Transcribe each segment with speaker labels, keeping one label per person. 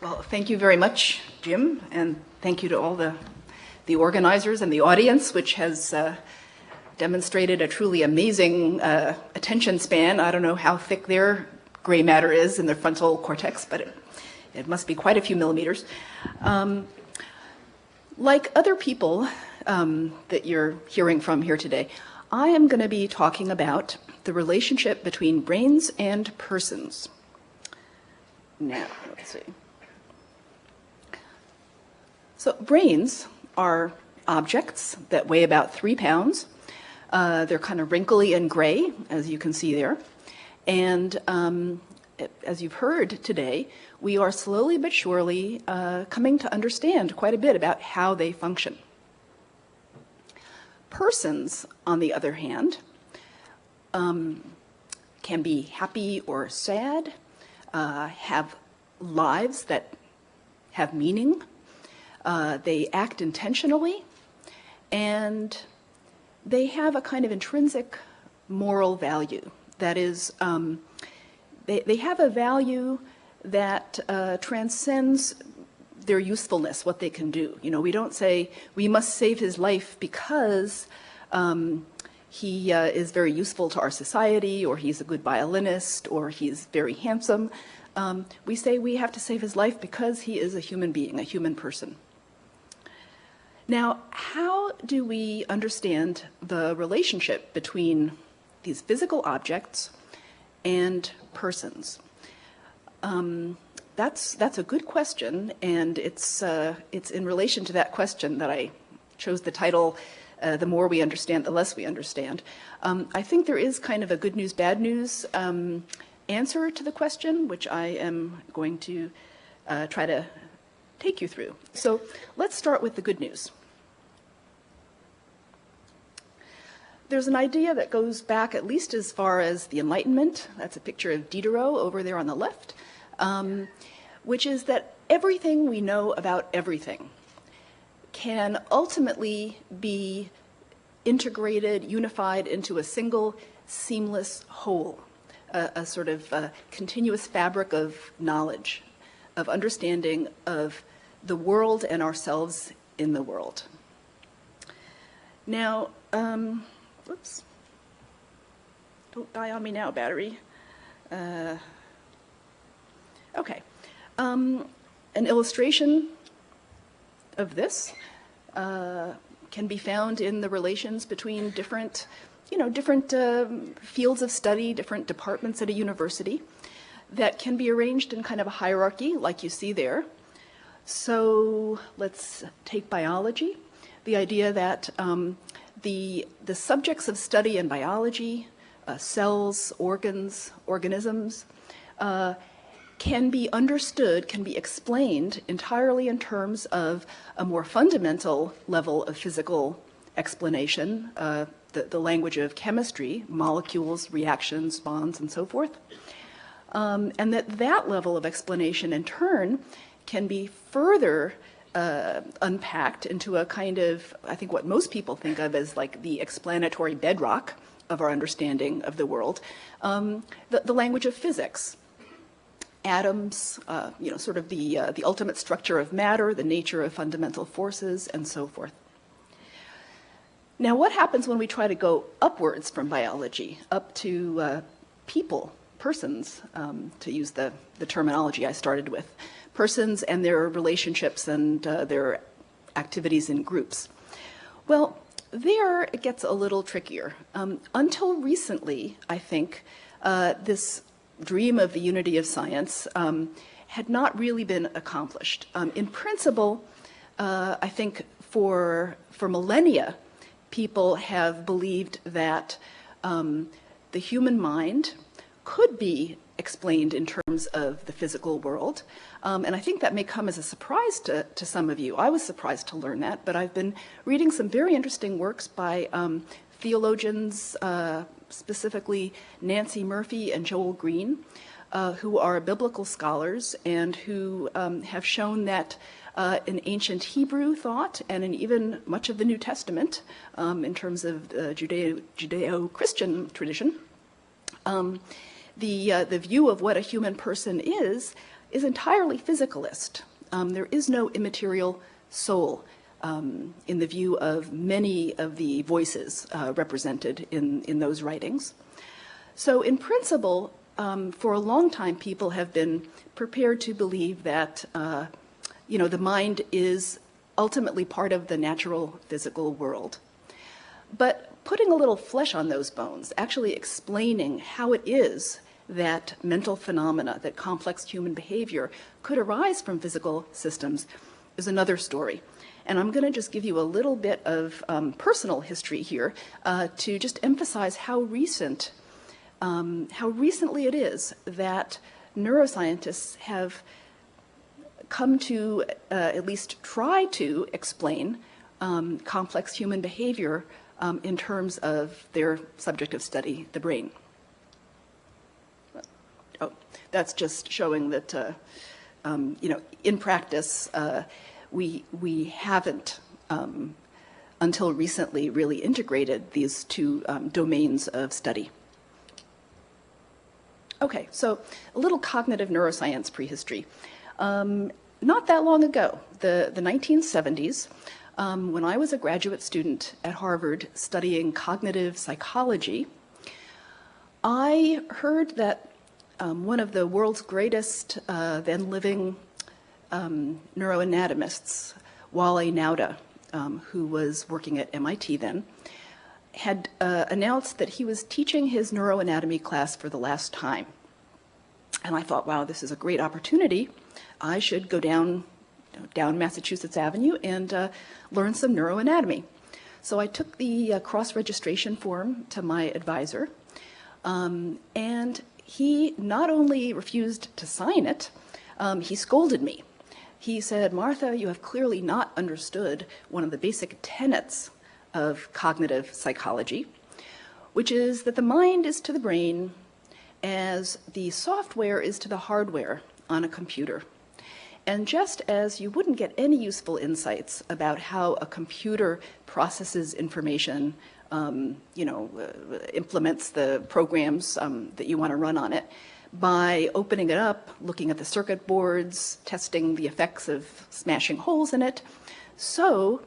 Speaker 1: Well, thank you very much, Jim, and thank you to all the organizers and the audience, which has demonstrated a truly amazing attention span. I don't know how thick their gray matter is in their frontal cortex, but it must be quite a few millimeters. Like other people that you're hearing from here today, I am going to be talking about the relationship between brains and persons. Now, let's see. So brains are objects that weigh about 3 pounds. They're kind of wrinkly and gray, as you can see there. And as you've heard today, we are slowly but surely coming to understand quite a bit about how they function. Persons, on the other hand, can be happy or sad, have lives that have meaning. They act intentionally, and they have a kind of intrinsic moral value. That is, they have a value that transcends their usefulness, what they can do. You know, we don't say we must save his life because he is very useful to our society, or he's a good violinist, or he's very handsome. We say we have to save his life because he is a human being, a human person. Now, how do we understand the relationship between these physical objects and persons? That's a good question, and it's in relation to that question that I chose the title, The More We Understand, the Less We Understand. I think there is kind of a good news, bad news answer to the question, which I am going to try to take you through. So let's start with the good news. There's an idea that goes back at least as far as the Enlightenment. That's a picture of Diderot over there on the left, which is that everything we know about everything can ultimately be integrated, unified into a single seamless whole, a sort of continuous fabric of knowledge, of understanding of the world and ourselves in the world. Now, oops, don't die on me now, battery. Okay, an illustration of this can be found in the relations between different fields of study, different departments at a university that can be arranged in kind of a hierarchy like you see there. So let's take biology, the idea that the subjects of study in biology, cells, organs, organisms, can be understood, can be explained entirely in terms of a more fundamental level of physical explanation, the language of chemistry, molecules, reactions, bonds, and so forth. And that level of explanation in turn can be further unpacked into a kind of, I think what most people think of as like the explanatory bedrock of our understanding of the world, the language of physics. Atoms, sort of the ultimate structure of matter, the nature of fundamental forces, and so forth. Now, what happens when we try to go upwards from biology, up to people, persons, to use the terminology I started with, persons and their relationships and their activities in groups? Well, there it gets a little trickier. Until recently, I think, this dream of the unity of science had not really been accomplished. In principle, I think for millennia, people have believed that the human mind could be explained in terms of the physical world. And I think that may come as a surprise to some of you. I was surprised to learn that, but I've been reading some very interesting works by theologians, specifically Nancy Murphy and Joel Green, who are biblical scholars and who have shown that in ancient Hebrew thought and in even much of the New Testament, in terms of Judeo-Christian tradition, the view of what a human person is is entirely physicalist. There is no immaterial soul in the view of many of the voices represented in those writings. So in principle, for a long time, people have been prepared to believe that the mind is ultimately part of the natural physical world. But putting a little flesh on those bones, actually explaining how it is that mental phenomena, that complex human behavior could arise from physical systems, is another story. And I'm going to just give you a little bit of personal history here to just emphasize how recently it is that neuroscientists have come to at least try to explain complex human behavior in terms of their subject of study, the brain. Oh, that's just showing that, in practice, we haven't, until recently, really integrated these two domains of study. Okay, so a little cognitive neuroscience prehistory. Not that long ago, the 1970s, when I was a graduate student at Harvard studying cognitive psychology, I heard that one of the world's greatest then living neuroanatomists, Wale Nauda, who was working at MIT then, had announced that he was teaching his neuroanatomy class for the last time. And I thought, wow, this is a great opportunity. I should go down Massachusetts Avenue and learn some neuroanatomy. So I took the cross-registration form to my advisor, and he not only refused to sign it, he scolded me. He said, "Martha, you have clearly not understood one of the basic tenets of cognitive psychology, which is that the mind is to the brain as the software is to the hardware on a computer. And just as you wouldn't get any useful insights about how a computer processes information, implements the programs that you want to run on it, by opening it up, looking at the circuit boards, testing the effects of smashing holes in it, so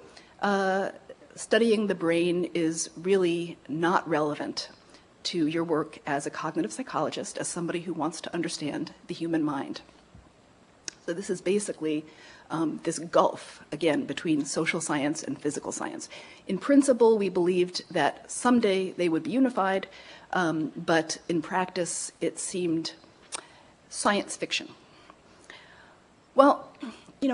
Speaker 1: studying the brain is really not relevant to your work as a cognitive psychologist, as somebody who wants to understand the human mind." So this is basically this gulf, again, between social science and physical science. In principle, we believed that someday they would be unified, but in practice, it seemed science fiction. Well,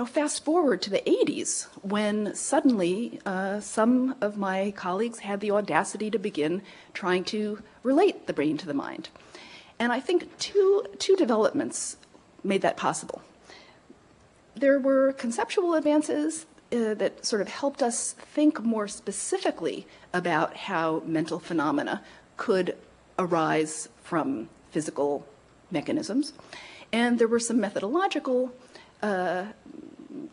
Speaker 1: fast forward to the 80s, when suddenly some of my colleagues had the audacity to begin trying to relate the brain to the mind. And I think two developments made that possible. There were conceptual advances that sort of helped us think more specifically about how mental phenomena could arise from physical mechanisms. And there were some methodological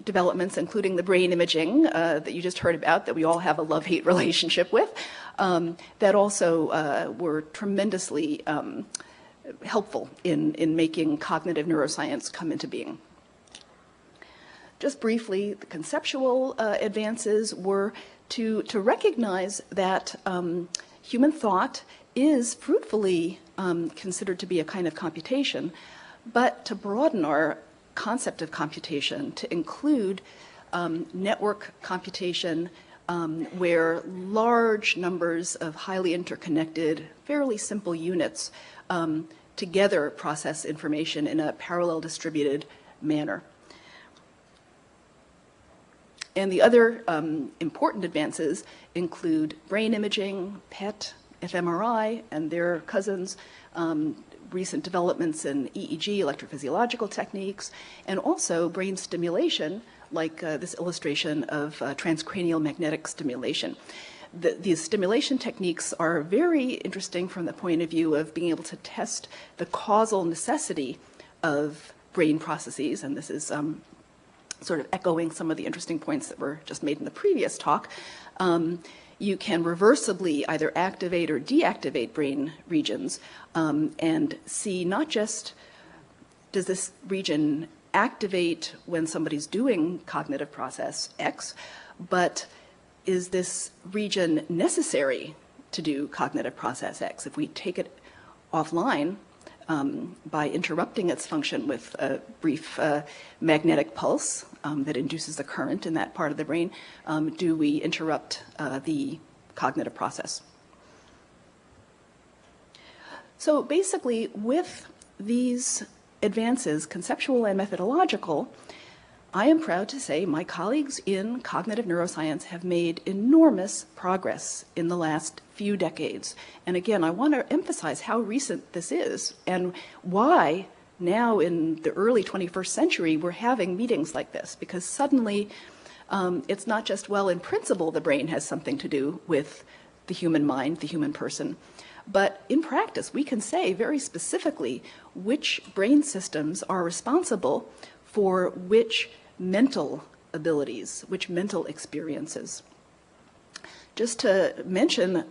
Speaker 1: developments, including the brain imaging that you just heard about, that we all have a love-hate relationship with, that also were tremendously helpful in making cognitive neuroscience come into being. Just briefly, the conceptual advances were to recognize that human thought is fruitfully considered to be a kind of computation, but to broaden our concept of computation to include network computation where large numbers of highly interconnected, fairly simple units together process information in a parallel distributed manner. And the other important advances include brain imaging, PET, fMRI, and their cousins, recent developments in EEG, electrophysiological techniques, and also brain stimulation, like this illustration of transcranial magnetic stimulation. These stimulation techniques are very interesting from the point of view of being able to test the causal necessity of brain processes, and this is sort of echoing some of the interesting points that were just made in the previous talk. You can reversibly either activate or deactivate brain regions and see not just does this region activate when somebody's doing cognitive process X, but is this region necessary to do cognitive process X? If we take it offline by interrupting its function with a brief magnetic pulse that induces a current in that part of the brain, do we interrupt the cognitive process? So basically, with these advances, conceptual and methodological, I am proud to say my colleagues in cognitive neuroscience have made enormous progress in the last few decades. And again, I want to emphasize how recent this is and why now in the early 21st century we're having meetings like this, because suddenly it's not just, well, in principle the brain has something to do with the human mind, the human person, but in practice we can say very specifically which brain systems are responsible for which mental abilities, which mental experiences. Just to mention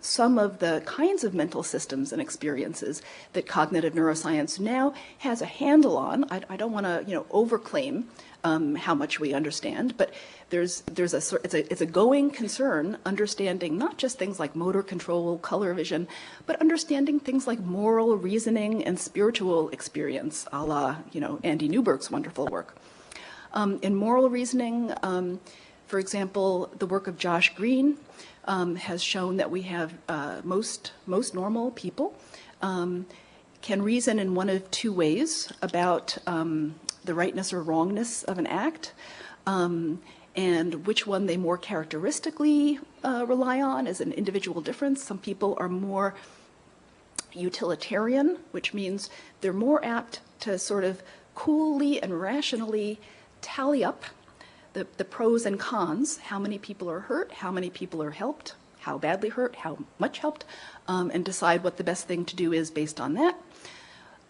Speaker 1: some of the kinds of mental systems and experiences that cognitive neuroscience now has a handle on. I don't want to, overclaim how much we understand, but it's a going concern understanding not just things like motor control, color vision, but understanding things like moral reasoning and spiritual experience, a la Andy Newberg's wonderful work. In moral reasoning, for example, the work of Josh Green has shown that we have most normal people can reason in one of two ways about the rightness or wrongness of an act, and which one they more characteristically rely on is an individual difference. Some people are more utilitarian, which means they're more apt to sort of coolly and rationally tally up the pros and cons, how many people are hurt, how many people are helped, how badly hurt, how much helped, and decide what the best thing to do is based on that.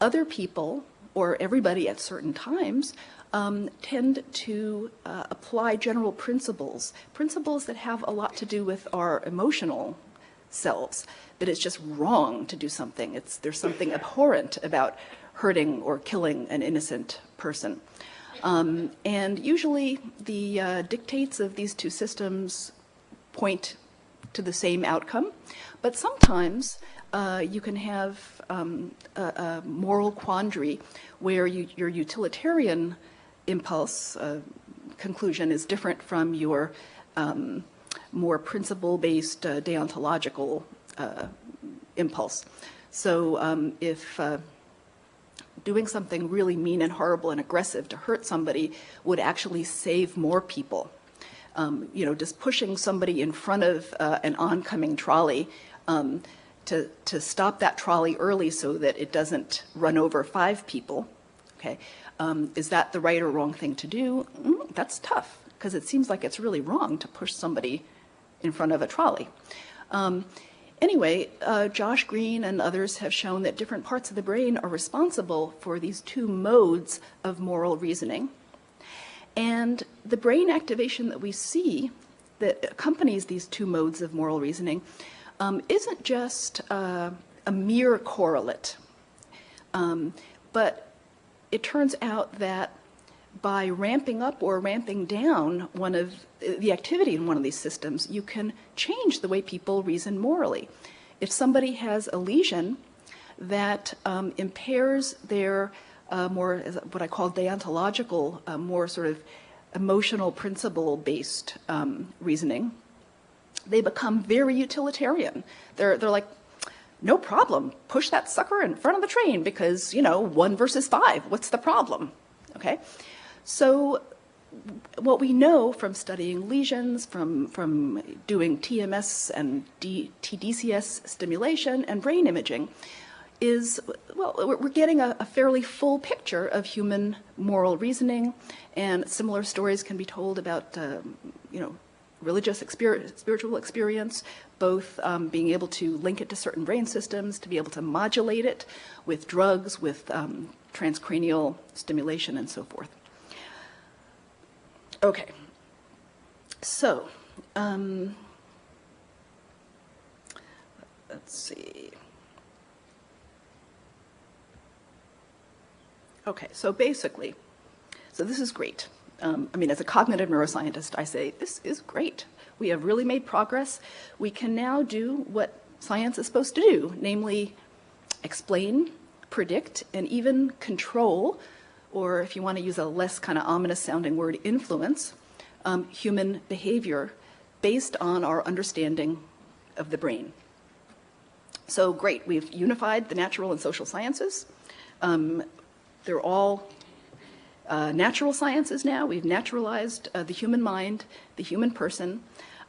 Speaker 1: Other people, or everybody at certain times, tend to apply general principles that have a lot to do with our emotional selves, that it's just wrong to do something. There's something abhorrent about hurting or killing an innocent person. And usually the dictates of these two systems point to the same outcome, but sometimes you can have a moral quandary where your utilitarian impulse conclusion is different from your more principle-based deontological impulse. So if doing something really mean and horrible and aggressive to hurt somebody would actually save more people. Just pushing somebody in front of an oncoming trolley to stop that trolley early so that it doesn't run over 5 people, okay? Is that the right or wrong thing to do? That's tough, because it seems like it's really wrong to push somebody in front of a trolley. Anyway, Josh Green and others have shown that different parts of the brain are responsible for these two modes of moral reasoning. And the brain activation that we see that accompanies these two modes of moral reasoning isn't just a mere correlate, but it turns out that by ramping up or ramping down one of the activity in one of these systems, you can change the way people reason morally. If somebody has a lesion that impairs their more, what I call deontological, more sort of emotional principle-based reasoning, they become very utilitarian. They're like, no problem, push that sucker in front of the train because, 1 versus 5, what's the problem? Okay? So what we know from studying lesions, from doing TMS and TDCS stimulation and brain imaging is, well, we're getting a fairly full picture of human moral reasoning, and similar stories can be told about, religious spiritual experience, both being able to link it to certain brain systems, to be able to modulate it with drugs, with transcranial stimulation, and so forth. Okay, so let's see. Okay, so basically, So this is great. I mean, as a cognitive neuroscientist, I say, this is great. We have really made progress. We can now do what science is supposed to do, namely explain, predict, and even control, or if you want to use a less kind of ominous sounding word, influence, human behavior based on our understanding of the brain. So great, we've unified the natural and social sciences. They're all natural sciences now. We've naturalized the human mind, the human person,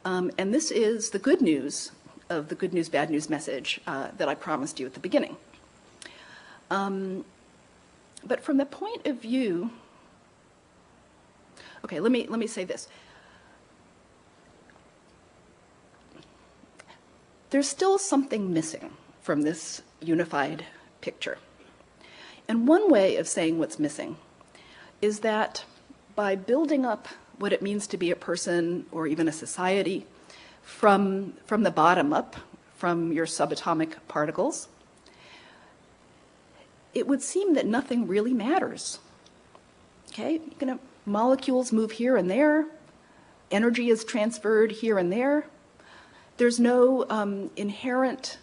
Speaker 1: and this is the good news of the good news, bad news message that I promised you at the beginning. But from the point of view, okay, let me say this. There's still something missing from this unified picture. And one way of saying what's missing is that by building up what it means to be a person or even a society from the bottom up, from your subatomic particles, it would seem that nothing really matters. Okay, molecules move here and there, energy is transferred here and there. There's no inherent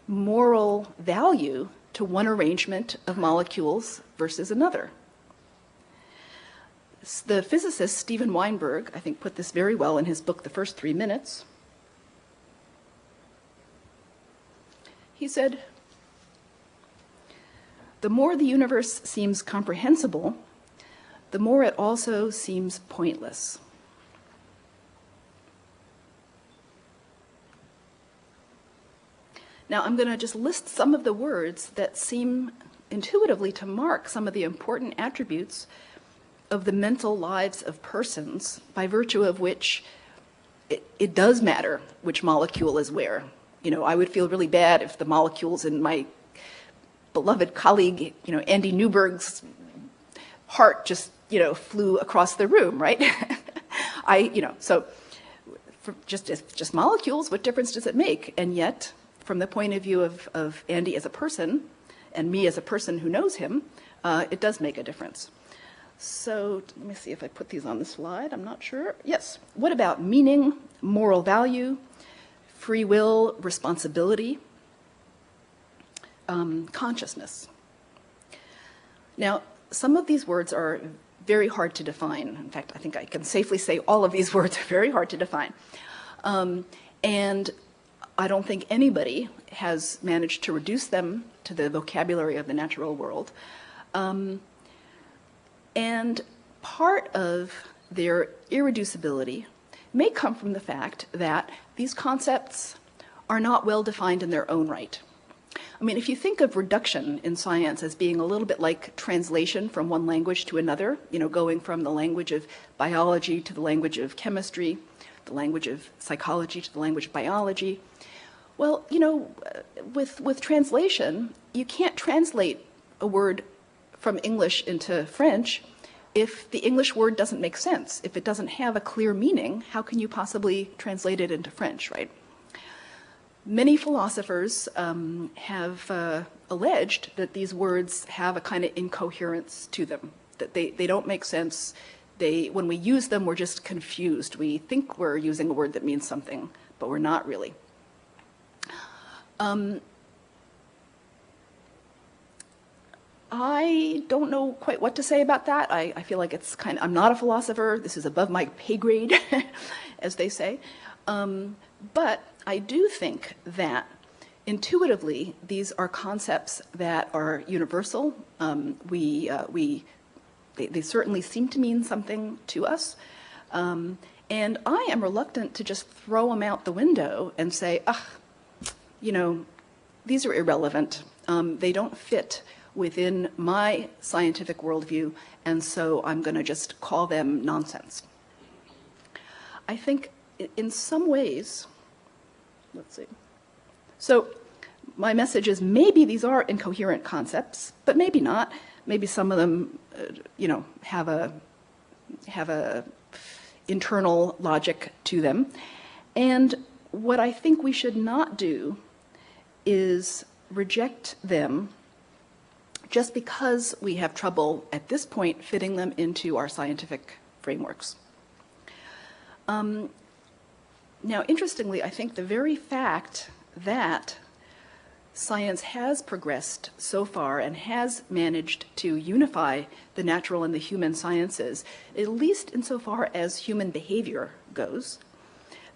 Speaker 1: moral value to one arrangement of molecules versus another. The physicist Steven Weinberg, I think, put this very well in his book, The First 3 Minutes. He said, "The more the universe seems comprehensible, the more it also seems pointless." Now, I'm going to just list some of the words that seem intuitively to mark some of the important attributes of the mental lives of persons, by virtue of which it does matter which molecule is where. You know, I would feel really bad if the molecules in my beloved colleague, Andy Newberg's heart just, flew across the room, right? So for just molecules, what difference does it make? And yet, from the point of view of Andy as a person, and me as a person who knows him, it does make a difference. So let me see if I put these on the slide. I'm not sure. Yes. What about meaning, moral value, free will, responsibility, consciousness? Now, some of these words are very hard to define. In fact, I think I can safely say all of these words are very hard to define. And I don't think anybody has managed to reduce them to the vocabulary of the natural world. And part of their irreducibility may come from the fact that these concepts are not well defined in their own right. I mean, if you think of reduction in science as being a little bit like translation from one language to another, going from the language of biology to the language of chemistry, the language of psychology to the language of biology, well, with translation, you can't translate a word from English into French if the English word doesn't make sense. If it doesn't have a clear meaning, how can you possibly translate it into French, right? Many philosophers have alleged that these words have a kind of incoherence to them, that they don't make sense. When we use them, we're just confused. We think we're using a word that means something, but we're not really. I don't know quite what to say about that. I feel like I'm not a philosopher. This is above my pay grade, as they say. But I do think that intuitively, these are concepts that are universal. They certainly seem to mean something to us. And I am reluctant to just throw them out the window and say, these are irrelevant. They don't fit within my scientific worldview, and so I'm going to just call them nonsense. I think in some ways, let's see. So my message is maybe these are incoherent concepts, but maybe not. Maybe some of them, have a internal logic to them. And what I think we should not do is reject them just because we have trouble at this point fitting them into our scientific frameworks. Now, interestingly, I think the very fact that science has progressed so far and has managed to unify the natural and the human sciences, at least insofar as human behavior goes,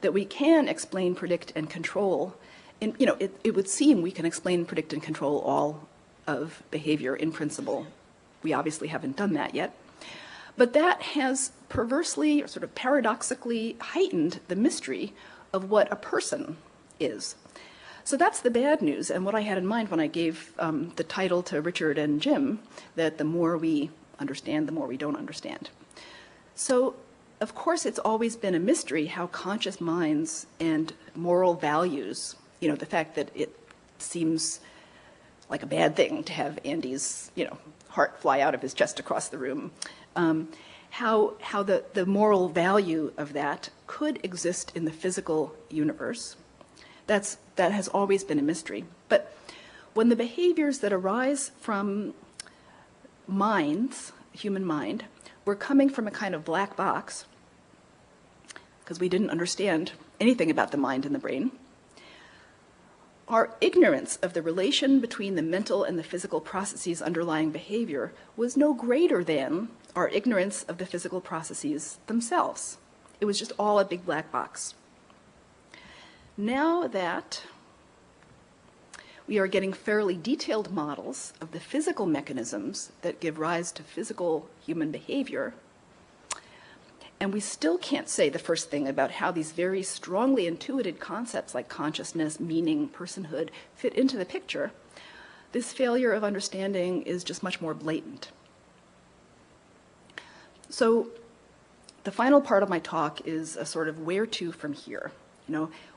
Speaker 1: that we can explain, predict, and control. And, it would seem we can explain, predict, and control all of behavior in principle. We obviously haven't done that yet. But that has perversely, or sort of paradoxically, heightened the mystery of what a person is. So that's the bad news, and what I had in mind when I gave the title to Richard and Jim, that the more we understand, the more we don't understand. So, of course, it's always been a mystery how conscious minds and moral values, the fact that it seems like a bad thing to have Andy's, heart fly out of his chest across the room, how the moral value of that could exist in the physical universe. That has always been a mystery. But when the behaviors that arise from minds, human mind, were coming from a kind of black box, because we didn't understand anything about the mind and the brain, our ignorance of the relation between the mental and the physical processes underlying behavior was no greater than our ignorance of the physical processes themselves. It was just all a big black box. Now that we are getting fairly detailed models of the physical mechanisms that give rise to physical human behavior, and we still can't say the first thing about how these very strongly intuited concepts like consciousness, meaning, personhood fit into the picture, this failure of understanding is just much more blatant. So the final part of my talk is a sort of where to from here.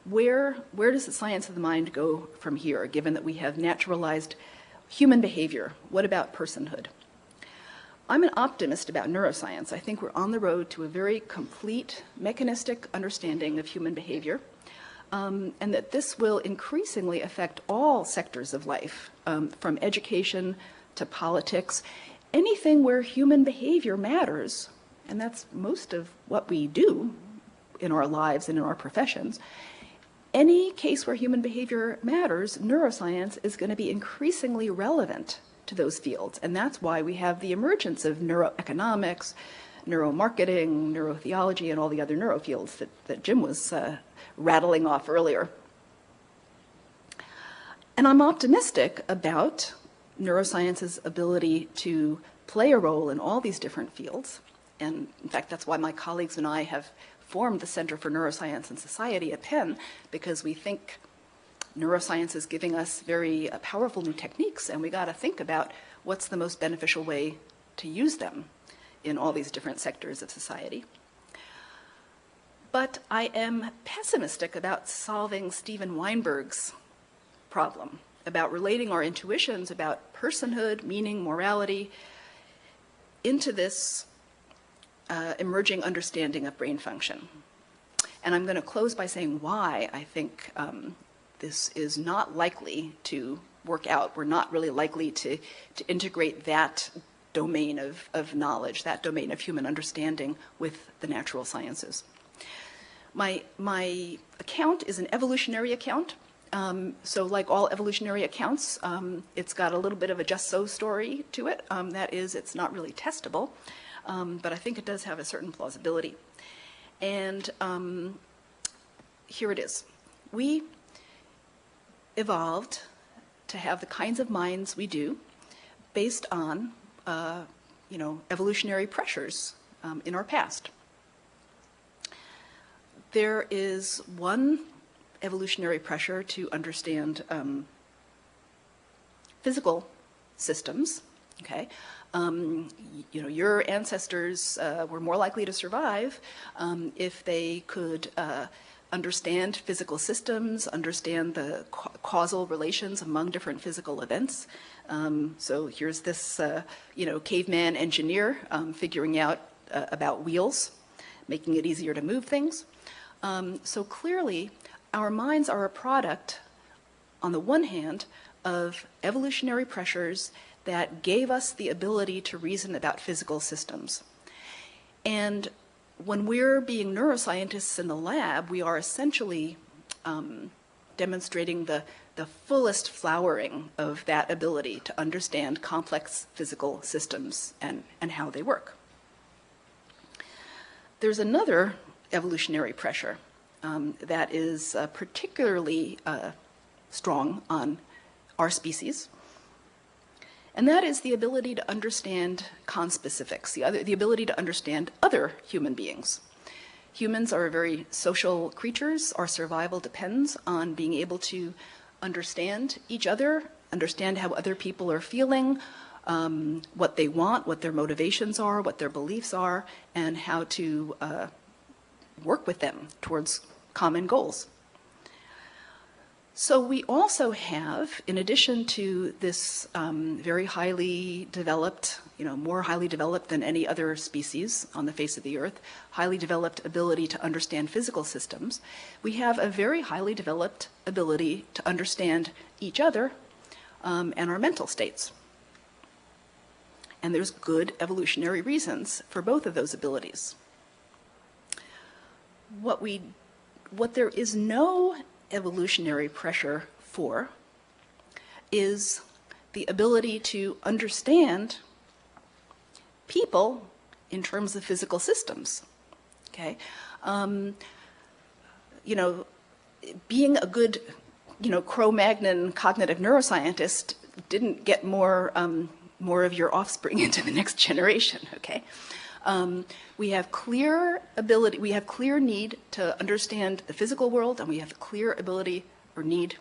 Speaker 1: Where does the science of the mind go from here, given that we have naturalized human behavior? What about personhood? I'm an optimist about neuroscience. I think we're on the road to a very complete mechanistic understanding of human behavior, and that this will increasingly affect all sectors of life, from education to politics, anything where human behavior matters, and that's most of what we do in our lives and in our professions. Any case where human behavior matters, neuroscience is going to be increasingly relevant to those fields. And that's why we have the emergence of neuroeconomics, neuromarketing, neurotheology, and all the other neurofields that Jim was rattling off earlier. And I'm optimistic about neuroscience's ability to play a role in all these different fields. And in fact, that's why my colleagues and I have formed the Center for Neuroscience and Society at Penn, because we think neuroscience is giving us very powerful new techniques, and we got to think about what's the most beneficial way to use them in all these different sectors of society. But I am pessimistic about solving Steven Weinberg's problem, about relating our intuitions about personhood, meaning, morality, into this emerging understanding of brain function. And I'm going to close by saying why I think this is not likely to work out. We're not really likely to integrate that domain of knowledge, that domain of human understanding with the natural sciences. My account is an evolutionary account. So like all evolutionary accounts, it's got a little bit of a just so story to it. That is, it's not really testable, but I think it does have a certain plausibility. And here it is. We evolved to have the kinds of minds we do based on, evolutionary pressures in our past. There is one evolutionary pressure to understand physical systems. Okay, your ancestors were more likely to survive if they could understand physical systems, understand the causal relations among different physical events. So here's this, caveman engineer figuring out about wheels, making it easier to move things. So clearly, our minds are a product on the one hand, of evolutionary pressures that gave us the ability to reason about physical systems. And when we're being neuroscientists in the lab, we are essentially demonstrating the fullest flowering of that ability to understand complex physical systems and how they work. There's another evolutionary pressure that is particularly strong on our species, and that is the ability to understand conspecifics, the ability to understand other human beings. Humans are very social creatures. Our survival depends on being able to understand each other, understand how other people are feeling, what they want, what their motivations are, what their beliefs are, and how to work with them towards common goals. So we also have, in addition to this very highly developed, more highly developed than any other species on the face of the earth, highly developed ability to understand physical systems, we have a very highly developed ability to understand each other and our mental states. And there's good evolutionary reasons for both of those abilities. What there is no evolutionary pressure for is the ability to understand people in terms of physical systems. Okay, being a good, Cro-Magnon cognitive neuroscientist didn't get more of your offspring into the next generation. Okay. We have clear ability, we have clear need to understand the physical world, and we have clear ability or need,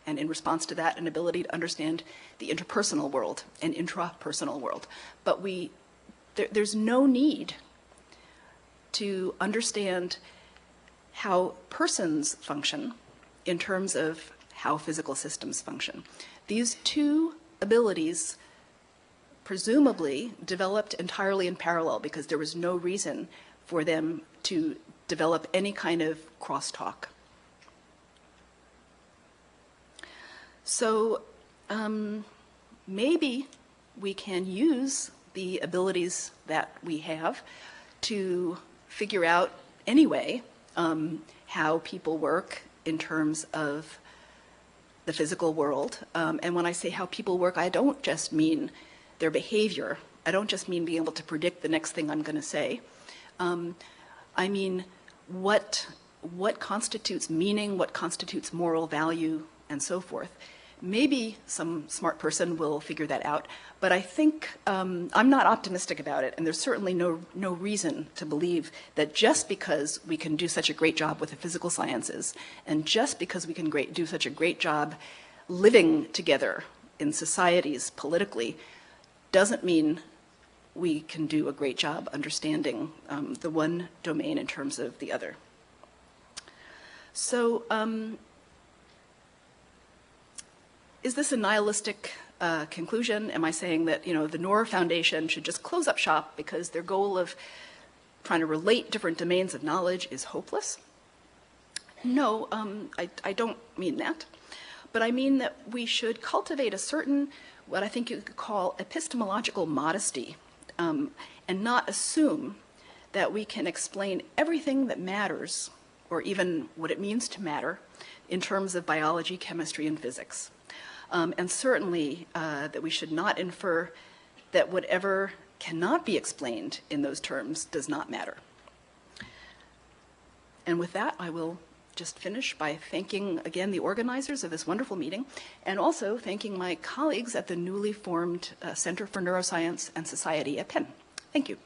Speaker 1: and in response to that, an ability to understand the interpersonal world and intrapersonal world. But there's no need to understand how persons function in terms of how physical systems function. These two abilities presumably developed entirely in parallel because there was no reason for them to develop any kind of crosstalk. So maybe we can use the abilities that we have to figure out anyway how people work in terms of the physical world. And when I say how people work, I don't just mean their behavior. I don't just mean being able to predict the next thing I'm going to say. I mean what constitutes meaning, what constitutes moral value, and so forth. Maybe some smart person will figure that out, but I think I'm not optimistic about it, and there's certainly no reason to believe that just because we can do such a great job with the physical sciences, and just because we can do such a great job living together in societies politically, doesn't mean we can do a great job understanding the one domain in terms of the other. So is this a nihilistic conclusion? Am I saying that the Nora Foundation should just close up shop because their goal of trying to relate different domains of knowledge is hopeless? No, I don't mean that. But I mean that we should cultivate a certain, what I think you could call epistemological modesty, and not assume that we can explain everything that matters, or even what it means to matter, in terms of biology, chemistry, and physics. And certainly that we should not infer that whatever cannot be explained in those terms does not matter. And with that, I will just finish by thanking again the organizers of this wonderful meeting, and also thanking my colleagues at the newly formed Center for Neuroscience and Society at Penn. Thank you.